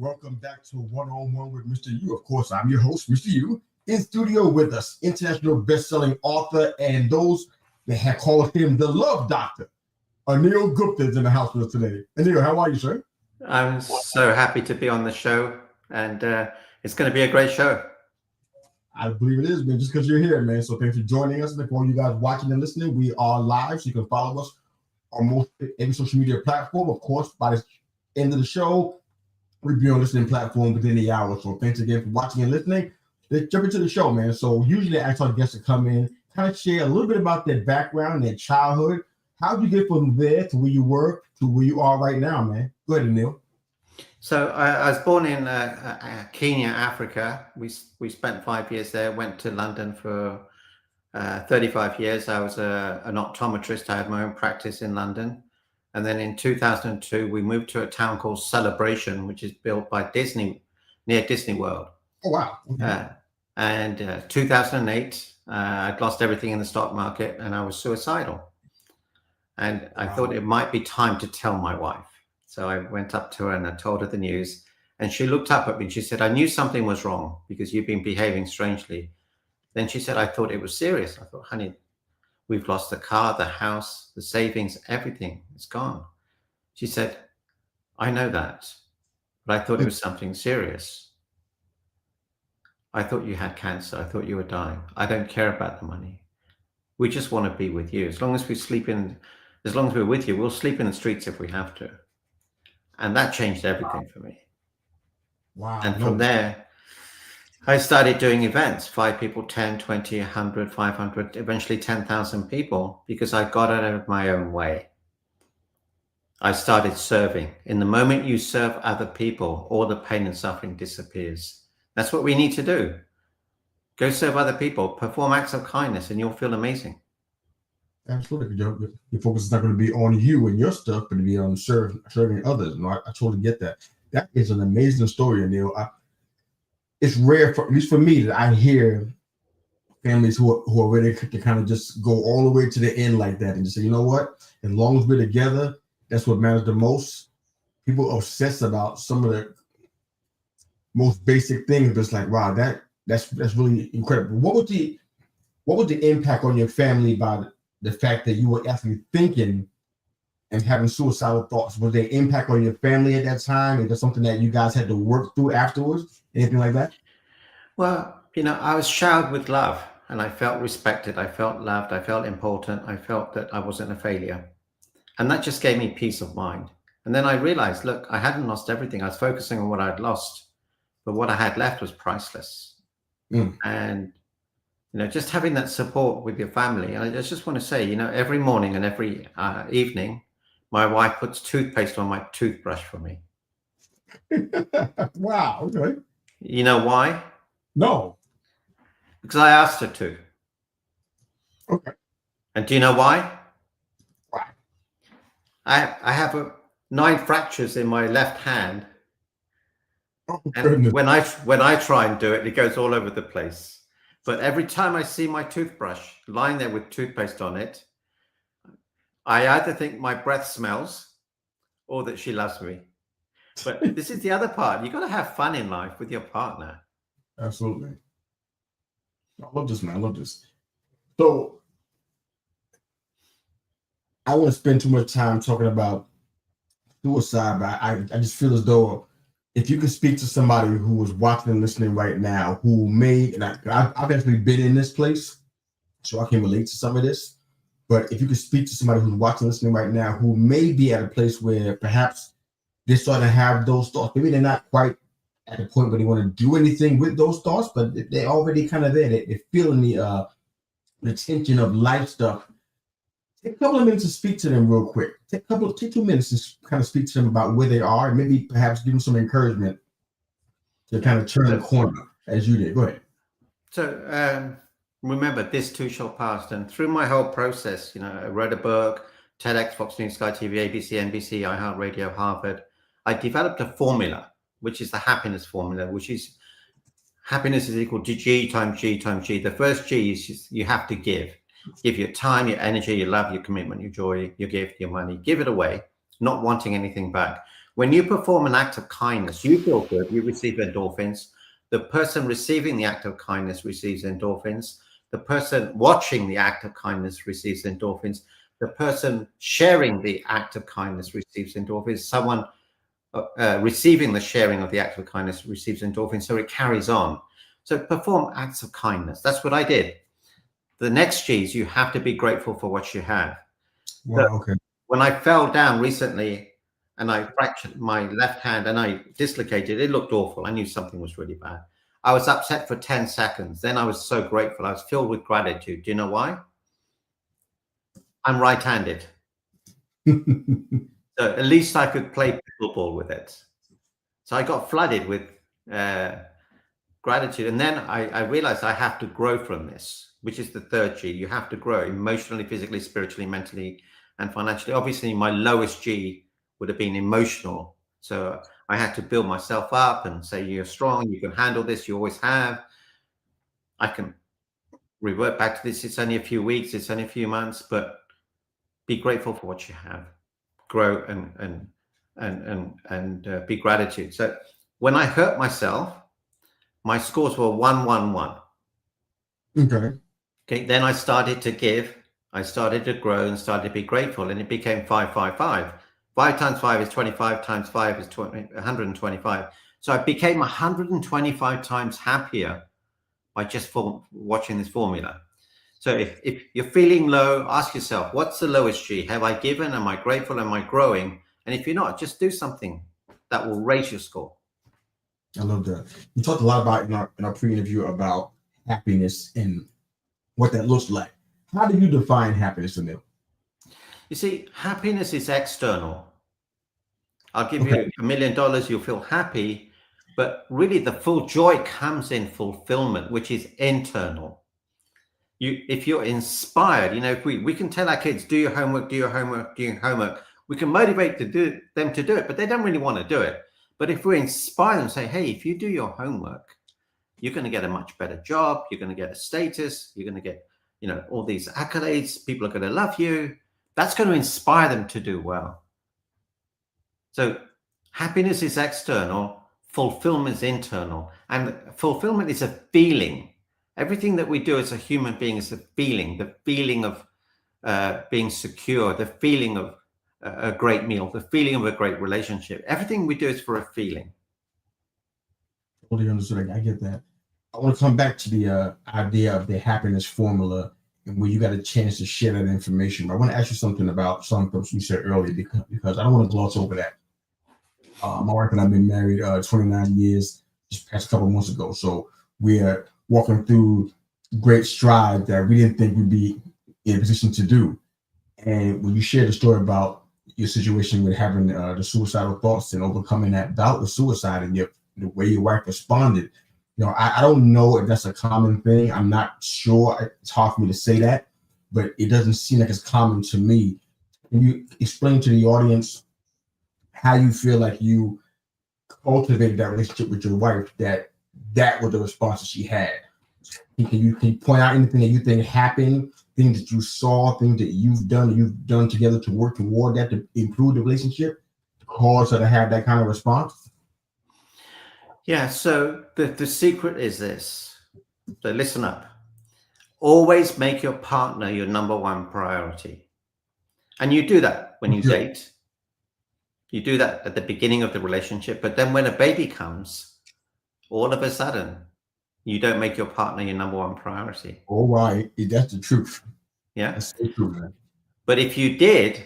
Welcome back to One on One with Mr. U. Of course, I'm your host, Mr. U. In studio with us, international best-selling author, and those that have called him the Love Doctor. Anil Gupta is in the house with us today. Anil, how are you, sir? I'm so happy to be on the show, and it's going to be a great show. I believe it is, man, just because you're here, man. So thanks for joining us. And for all you guys watching and listening, we are live, so you can follow us on most every social media platform. Of course, by the end of the show, we'll be on listening platform within the hour. So thanks again for watching and listening. Let's jump into the show, man. So usually I ask our guests to come in, kind of share a little bit about their background, their childhood. How did you get from there to where you were to where you are right now, man? Go ahead, Neil. So I was born in Kenya, Africa. We spent 5 years there, went to London for 35 years. I was an optometrist. I had my own practice in London. And then in 2002, we moved to a town called Celebration, which is built by Disney, near Disney World. Oh, wow. Okay. And 2008, I'd lost everything in the stock market and I was suicidal. And I thought it might be time to tell my wife. So I went up to her and I told her the news. And she looked up at me and she said, I knew something was wrong because you've been behaving strangely. Then she said, I thought it was serious. I thought, honey, we've lost the car, the house, the savings, everything. It's gone. She said, I know that, but I thought it was something serious. I thought you had cancer. I thought you were dying. I don't care about the money. We just want to be with you. As long as we're with you, we'll sleep in the streets if we have to. And that changed everything for me. Wow. And from there, I started doing events, 5 people, 10, 20, 100, 500, eventually 10,000 people, because I got out of my own way. I started serving. In the moment you serve other people, all the pain and suffering disappears. That's what we need to do. Go serve other people, perform acts of kindness, and you'll feel amazing. Absolutely. Your focus is not going to be on you and your stuff, but to be on serving others. No, I totally get that. That is an amazing story, Anil. It's rare, at least for me, that I hear families who are ready to kind of just go all the way to the end like that and just say, you know what? As long as we're together, that's what matters the most. People obsess about some of the most basic things, but it's like, wow, that's really incredible. What was the impact on your family by the fact that you were actually thinking and having suicidal thoughts? Was there impact on your family at that time? Is there something that you guys had to work through afterwards? Anything like that? Well, I was showered with love and I felt respected. I felt loved. I felt important. I felt that I wasn't a failure. And that just gave me peace of mind. And then I realized, look, I hadn't lost everything. I was focusing on what I'd lost, but what I had left was priceless. And just having that support with your family. And I just want to say, every morning and every evening, my wife puts toothpaste on my toothbrush for me. Wow. Okay. You know why? No. Because I asked her to. Okay. And do you know why? Why? I have 9 fractures in my left hand. Oh, and when I try and do it, it goes all over the place. But every time I see my toothbrush lying there with toothpaste on it, I either think my breath smells or that she loves me. But this is the other part. You got to have fun in life with your partner. Absolutely. I love this, man. I love this. So I won't spend too much time talking about suicide, but I just feel as though if you could speak to somebody who is watching and listening right now, who may, and I've actually been in this place, so I can relate to some of this, but if you could speak to somebody who's watching and listening right now, who may be at a place where perhaps they're starting to have those thoughts, maybe they're not quite at the point where they want to do anything with those thoughts, but they're already kind of there. They're feeling the tension of life stuff. Take a couple of minutes to speak to them real quick. Take 2 minutes to kind of speak to them about where they are and maybe perhaps give them some encouragement to kind of turn the corner as you did. Go ahead. So remember, this too shall pass. And through my whole process, I read a book, TEDx, Fox News, Sky TV, ABC, NBC, iHeart Radio, Harvard. I developed a formula, which is the happiness formula, which is happiness is equal to G times G times G. The first G is you have to give. Give your time, your energy, your love, your commitment, your joy, your gift, your money. Give it away, not wanting anything back. When you perform an act of kindness, you feel good, you receive endorphins. The person receiving the act of kindness receives endorphins. The person watching the act of kindness receives endorphins. The person sharing the act of kindness receives endorphins. Someone receiving the sharing of the act of kindness receives endorphins. So it carries on. So perform acts of kindness. That's what I did. The next G is you have to be grateful for what you have. Wow, So okay. when I fell down recently and I fractured my left hand and I dislocated, it looked awful. I knew something was really bad. I was upset for 10 seconds. Then I was so grateful. I was filled with gratitude. Do you know why? I'm right-handed. So at least I could play pickleball with it. So I got flooded with gratitude. And then I realized I have to grow from this, which is the third G. You have to grow emotionally, physically, spiritually, mentally, and financially. Obviously, my lowest G would have been emotional. So I had to build myself up and say, you're strong, you can handle this, you always have. I can revert back to this. It's only a few weeks, it's only a few months, but be grateful for what you have. Grow and be gratitude. So when I hurt myself, my scores were 111. Okay. Okay, then I started to give, I started to grow and started to be grateful, and it became 555. 5 times 5 is 25, times 5 is 125. So I became 125 times happier by just watching this formula. So if you're feeling low, ask yourself, what's the lowest G? Have I given? Am I grateful? Am I growing? And if you're not, just do something that will raise your score. I love that. You talked a lot about in our pre-interview about happiness and what that looks like. How do you define happiness, Anil? You see, happiness is external. I'll give Okay. you $1 million, you'll feel happy, but really the full joy comes in fulfillment, which is internal. If you're inspired, if we can tell our kids, do your homework, do your homework, do your homework, we can motivate them to do it, but they don't really want to do it. But if we inspire them and say, hey, if you do your homework, you're going to get a much better job, you're going to get a status, you're going to get, all these accolades, people are going to love you. That's going to inspire them to do well. So happiness is external, fulfillment is internal, and fulfillment is a feeling. Everything that we do as a human being is a feeling, the feeling of being secure, the feeling of a great meal, the feeling of a great relationship. Everything we do is for a feeling. Totally understood. I get that. I want to come back to the idea of the happiness formula and where you got a chance to share that information. But I want to ask you something about something you said earlier because I don't want to gloss over that. My wife and I have been married 29 years, just past a couple of months ago. So we're walking through great strides that we didn't think we'd be in a position to do. And when you shared the story about your situation with having the suicidal thoughts and overcoming that bout with suicide and the way your wife responded, I don't know if that's a common thing. I'm not sure. It's hard for me to say that, but it doesn't seem like it's common to me. Can you explain to the audience how you feel like you cultivated that relationship with your wife, that was the response that she had? Can you point out anything that you think happened, things that you saw, things that you've done together to work toward that to improve the relationship, to cause her to have that kind of response? Yeah, so the secret is this. So listen up. Always make your partner your number one priority. And you do that when you date. You do that at the beginning of the relationship. But then when a baby comes, all of a sudden, you don't make your partner your number one priority. Oh, right. That's the truth. Yeah. That's so true, man. But if you did,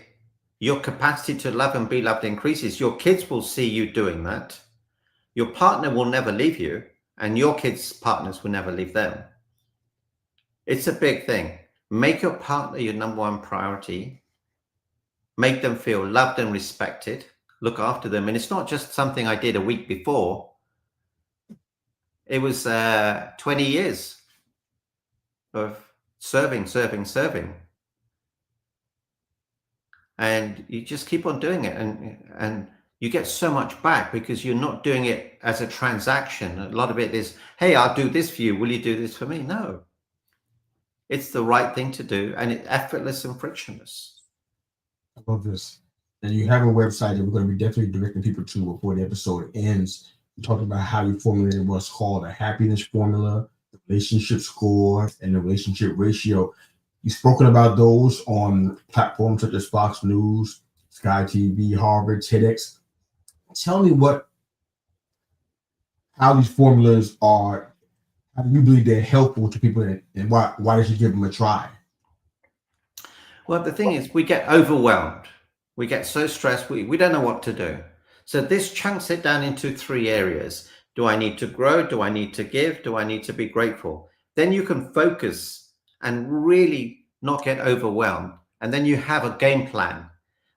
your capacity to love and be loved increases. Your kids will see you doing that. Your partner will never leave you, and your kids' partners will never leave them. It's a big thing. Make your partner your number one priority. Make them feel loved and respected. Look after them. And it's not just something I did a week before. It was 20 years of serving. And you just keep on doing it. And you get so much back because you're not doing it as a transaction. A lot of it is, hey, I'll do this for you. Will you do this for me? No. It's the right thing to do. And it's effortless and frictionless. I love this. And you have a website that we're going to be definitely directing people to before the episode ends. You talked about how you formulated what's called a happiness formula, the relationship score, and the relationship ratio. You've spoken about those on platforms such as Fox News, Sky TV, Harvard, TEDx. Tell me how these formulas are. How do you believe they're helpful to people, and why they should give them a try? Well, the thing is, we get overwhelmed. We get so stressed, we don't know what to do. So this chunks it down into 3 areas. Do I need to grow? Do I need to give? Do I need to be grateful? Then you can focus and really not get overwhelmed. And then you have a game plan.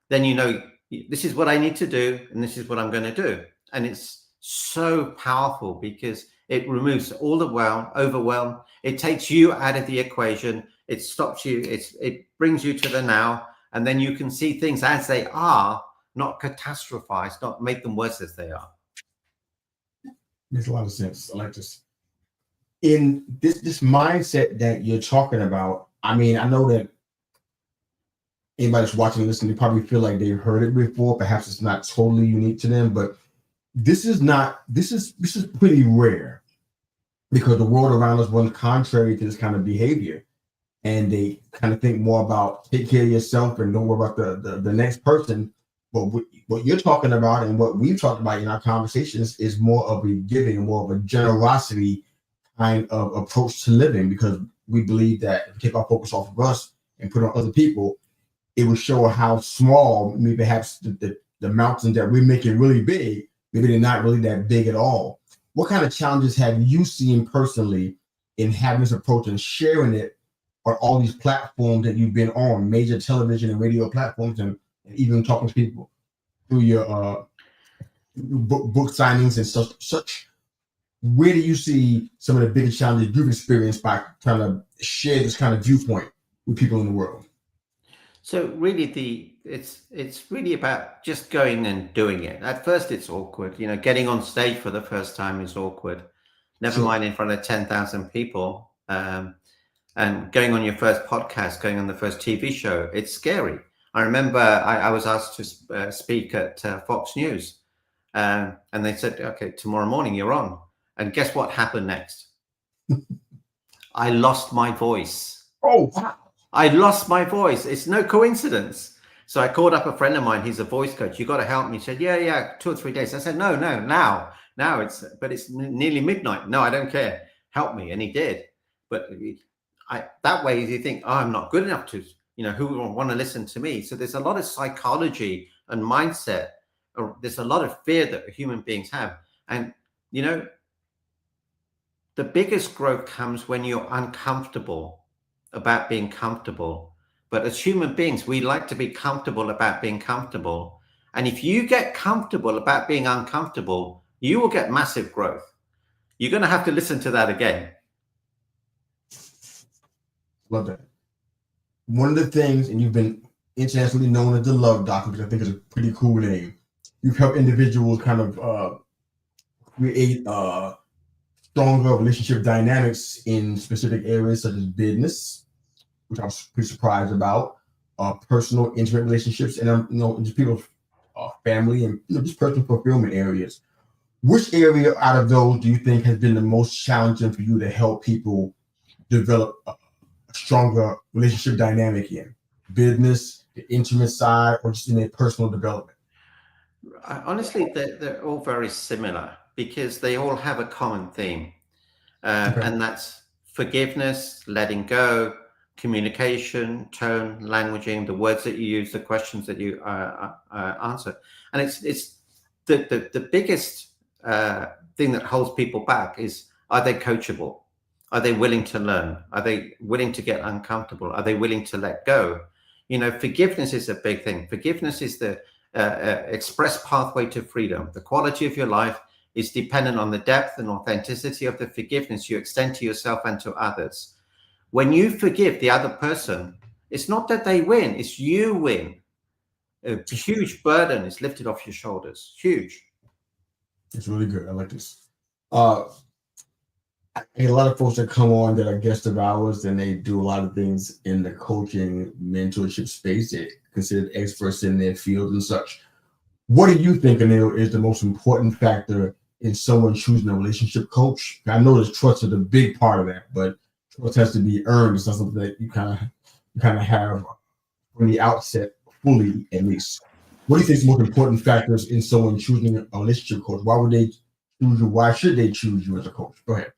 Then you know, this is what I need to do, and this is what I'm going to do. And it's so powerful because it removes all the overwhelm. It takes you out of the equation. It stops you. It brings you to the now. And then you can see things as they are, not catastrophize, not make them worse as they are. Makes a lot of sense. I like this. In this mindset that you're talking about, I mean, I know that anybody that's watching and listening, they probably feel like they've heard it before. Perhaps it's not totally unique to them, but this is pretty rare because the world around us runs contrary to this kind of behavior. And they kind of think more about take care of yourself and don't worry about the next person. But what you're talking about and what we've talked about in our conversations is more of a giving, more of a generosity kind of approach to living, because we believe that if we take our focus off of us and put it on other people, it will show how small, maybe perhaps the mountains that we're making really big, maybe they're not really that big at all. What kind of challenges have you seen personally in having this approach and sharing it on all these platforms that you've been on, major television and radio platforms, and even talking to people through your book signings and such? Where do you see some of the biggest challenges you've experienced by trying to share this kind of viewpoint with people in the world? So really it's really about just going and doing it. At first it's awkward, getting on stage for the first time is awkward. Never mind in front of 10,000 people. And going on your first podcast, going on the first TV show, it's scary. I remember I was asked to speak at Fox News, and they said, okay, tomorrow morning you're on. And guess what happened next? I lost my voice. Oh, wow. I lost my voice. It's no coincidence. So I called up a friend of mine. He's a voice coach. You got to help me. He said, yeah, 2 or 3 days. I said, no, now but it's nearly midnight. No, I don't care. Help me. And he did. But that way you think, oh, I'm not good enough to, who will want to listen to me? So there's a lot of psychology and mindset. There's a lot of fear that human beings have. And, the biggest growth comes when you're uncomfortable about being comfortable. But as human beings, we like to be comfortable about being comfortable. And if you get comfortable about being uncomfortable, you will get massive growth. You're going to have to listen to that again. Love that. One of the things, and you've been internationally known as the Love Doctor, which I think is a pretty cool name. You've helped individuals kind of create stronger relationship dynamics in specific areas such as business, which I was pretty surprised about, personal, intimate relationships, and just people's family and just personal fulfillment areas. Which area out of those do you think has been the most challenging for you to help people develop a stronger relationship dynamic in? Business, the intimate side, or just in their personal development? Honestly, they're all very similar because they all have a common theme. And that's forgiveness, letting go, communication, tone, languaging, the words that you use, the questions that you answer. And it's the biggest thing that holds people back is, are they coachable? Are they willing to learn? Are they willing to get uncomfortable? Are they willing to let go? Forgiveness is a big thing. Forgiveness is the express pathway to freedom. The quality of your life is dependent on the depth and authenticity of the forgiveness you extend to yourself and to others. When you forgive the other person, it's not that they win, it's you win. A huge burden is lifted off your shoulders. Huge. It's really good. I like this. I get a lot of folks that come on that are guests of ours, and they do a lot of things in the coaching mentorship space. They're considered experts in their field and such. What do you think, Anil, is the most important factor in someone choosing a relationship coach? I know that trust is a big part of that, but trust has to be earned. It's not something that you kind of have from the outset, fully at least. What do you think is the most important factors in someone choosing a relationship coach? Why would they choose you? Why should they choose you as a coach? Go ahead.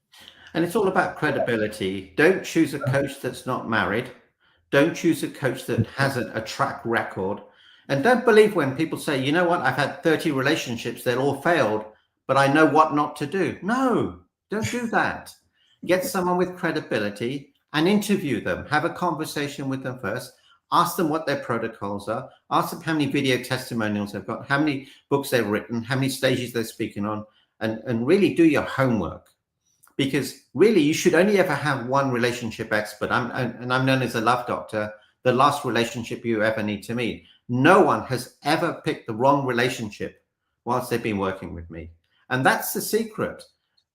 And it's all about credibility. Don't choose a coach that's not married. Don't choose a coach that hasn't a track record. And don't believe when people say, you know what, I've had 30 relationships, they're all failed, but I know what not to do. No, don't do that. Get someone with credibility and interview them. Have a conversation with them first. Ask them what their protocols are. Ask them how many video testimonials they've got, how many books they've written, how many stages they're speaking on, and really do your homework. Because really, you should only ever have one relationship expert. I'm known as a love doctor, the last relationship you ever need to meet. No one has ever picked the wrong relationship whilst they've been working with me. And that's the secret.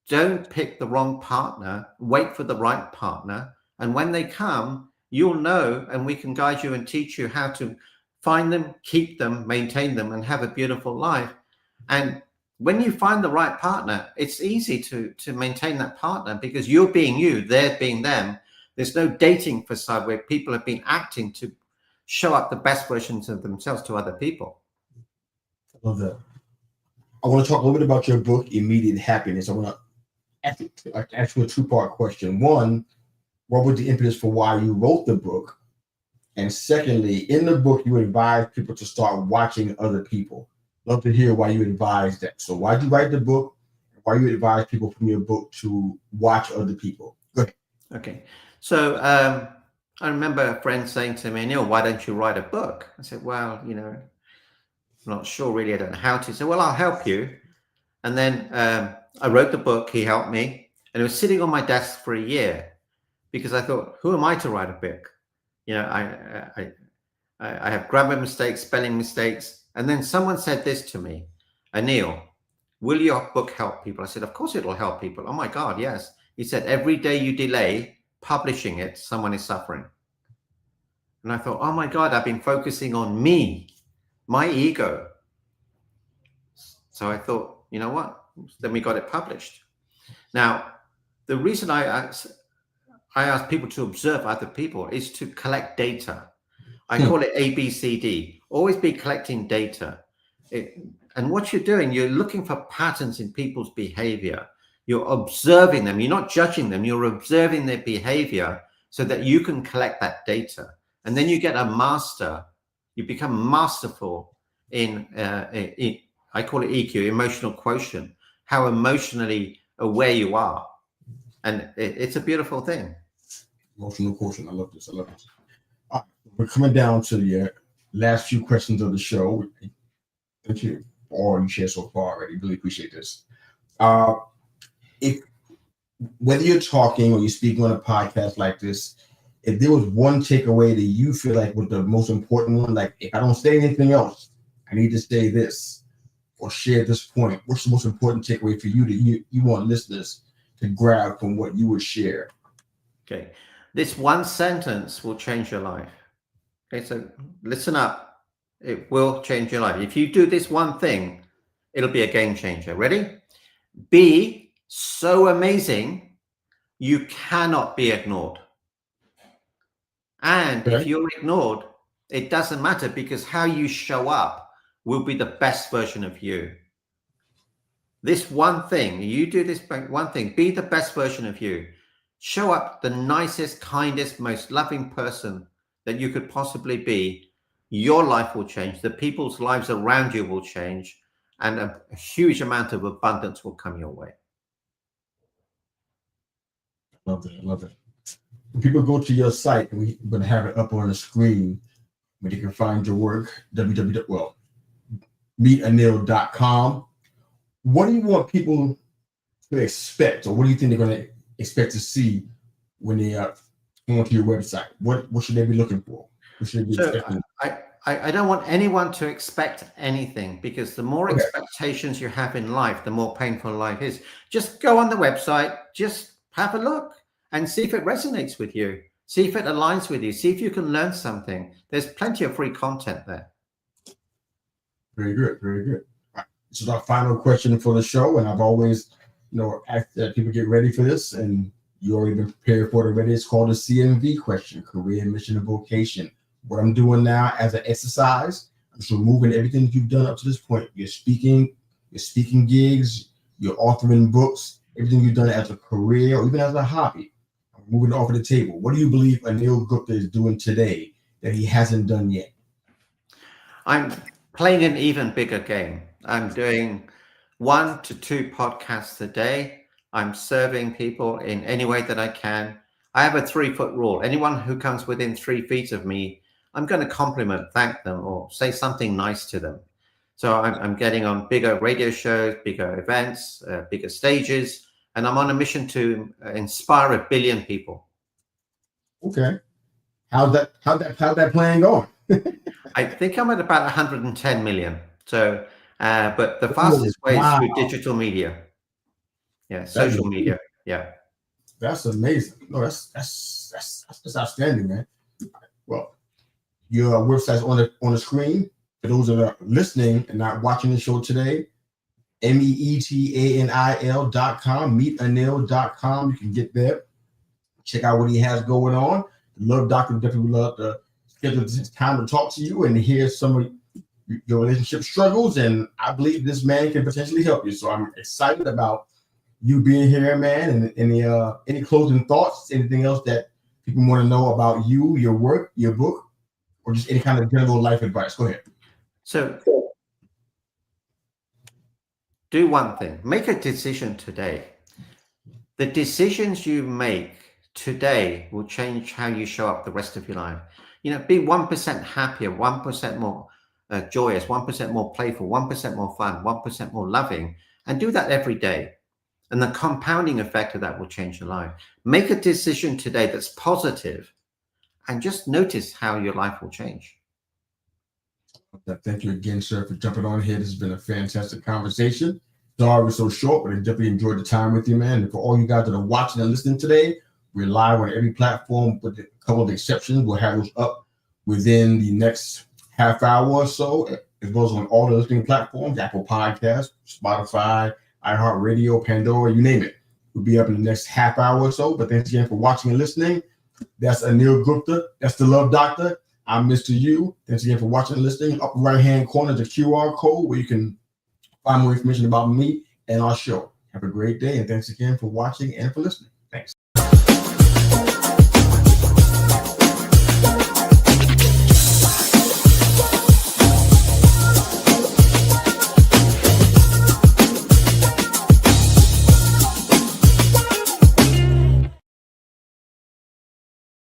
Don't pick the wrong partner. Wait for the right partner. And when they come, you'll know, and we can guide you and teach you how to find them, keep them, maintain them, and have a beautiful life. And when you find the right partner, it's easy to maintain that partner because you're being you, they're being them. There's no dating facade where people have been acting to show up the best versions of themselves to other people. I love that. I want to talk a little bit about your book, Immediate Happiness. I want to ask you a two-part question. One, what was the impetus for why you wrote the book? And secondly, in the book, you advise people to start watching other people. Love to hear why you advise that. So why did you write the book? Why you advise people from your book to watch other people? Go ahead. Okay. So I remember a friend saying to me, Neil, why don't you write a book? I said, well, I'm not sure really. I don't know how to. He said, well, I'll help you. And then I wrote the book. He helped me. And it was sitting on my desk for a year because I thought, who am I to write a book? I have grammar mistakes, spelling mistakes. And then someone said this to me, Anil, will your book help people? I said, of course it'll help people. Oh my God, yes. He said, every day you delay publishing it, someone is suffering. And I thought, oh my God, I've been focusing on me, my ego. So I thought, you know what? Then we got it published. Now, the reason I ask people to observe other people is to collect data. I call it ABCD. Always be collecting data. And what you're doing, you're looking for patterns in people's behavior. You're observing them. You're not judging them. You're observing their behavior so that you can collect that data. And then you get a master. You become masterful in I call it EQ, emotional quotient, how emotionally aware you are. And it's a beautiful thing. Emotional quotient. I love this. We're coming down to the last few questions of the show. Thank you for all you shared so far already. Really appreciate this. If whether you're talking or you're speaking on a podcast like this, if there was one takeaway that you feel like was the most important one, like if I don't say anything else, I need to say this or share this point, what's the most important takeaway for you that you want listeners to grab from what you would share? Okay. This one sentence will change your life. Okay, so listen up. It will change your life. If you do this one thing, it'll be a game changer. Ready? Be so amazing, you cannot be ignored. And if you're ignored, it doesn't matter because how you show up will be the best version of you. This one thing, you do this one thing, be the best version of you. Show up the nicest, kindest, most loving person that you could possibly be. Your life will change. The people's lives around you will change. And a huge amount of abundance will come your way. Love it. I love it. When people go to your site, and we're going to have it up on the screen where you can find your work, meetanil.com. What do you want people to expect, or what do you think they're going to expect to see when they go onto your website? What should they be looking for? What should they be expecting? I don't want anyone to expect anything because the more expectations you have in life, the more painful life is. Just go on the website, just have a look and see if it resonates with you. See if it aligns with you. See if you can learn something. There's plenty of free content there. Very good. Very good. All right. This is our final question for the show. And I've always, asked that people get ready for this. And you already been prepared for it already. It's called the CMV question, career, mission, and vocation. What I'm doing now as an exercise, I'm just removing everything that you've done up to this point. Your speaking gigs, your authoring books, everything you've done as a career or even as a hobby. Moving off of the table. What do you believe Anil Gupta is doing today that he hasn't done yet? I'm playing an even bigger game. I'm doing 1 to 2 podcasts a day. I'm serving people in any way that I can. I have a 3-foot rule. Anyone who comes within 3 feet of me, I'm going to compliment, thank them, or say something nice to them. So I'm getting on bigger radio shows, bigger events, bigger stages. And I'm on a mission to inspire 1 billion people. Okay. How's that plan going? I think I'm at about 110 million. So, but the fastest way is through digital media. Yeah, social media. Yeah. That's amazing. No, that's outstanding, man. Well, your website's on the screen. For those that are listening and not watching the show today, meetanil.com, meetanil.com. You can get there, check out what he has going on. Love Doctor definitely would love to schedule this time to talk to you and hear some of your relationship struggles. And I believe this man can potentially help you. So I'm excited about you being here, man. And any closing thoughts, anything else that people want to know about you, your work, your book, or just any kind of general life advice? Go ahead. So do one thing, make a decision today. The decisions you make today will change how you show up the rest of your life. Be 1% happier, 1% more joyous, 1% more playful, 1% more fun, 1% more loving, and do that every day. And the compounding effect of that will change your life. Make a decision today that's positive and just notice how your life will change. Thank you again, sir, for jumping on here. This has been a fantastic conversation. Sorry we're so short, but I definitely enjoyed the time with you, man. And for all you guys that are watching and listening today, we're live on every platform with a couple of exceptions. We'll have those up within the next half hour or so, as well as on all the listening platforms, Apple Podcasts, Spotify, iHeartRadio, Pandora, you name it. We'll be up in the next half hour or so. But thanks again for watching and listening. That's Anil Gupta. That's the Love Doctor. I'm Mr. U. Thanks again for watching and listening. Upper right-hand corner is a QR code where you can find more information about me and our show. Have a great day, and thanks again for watching and for listening.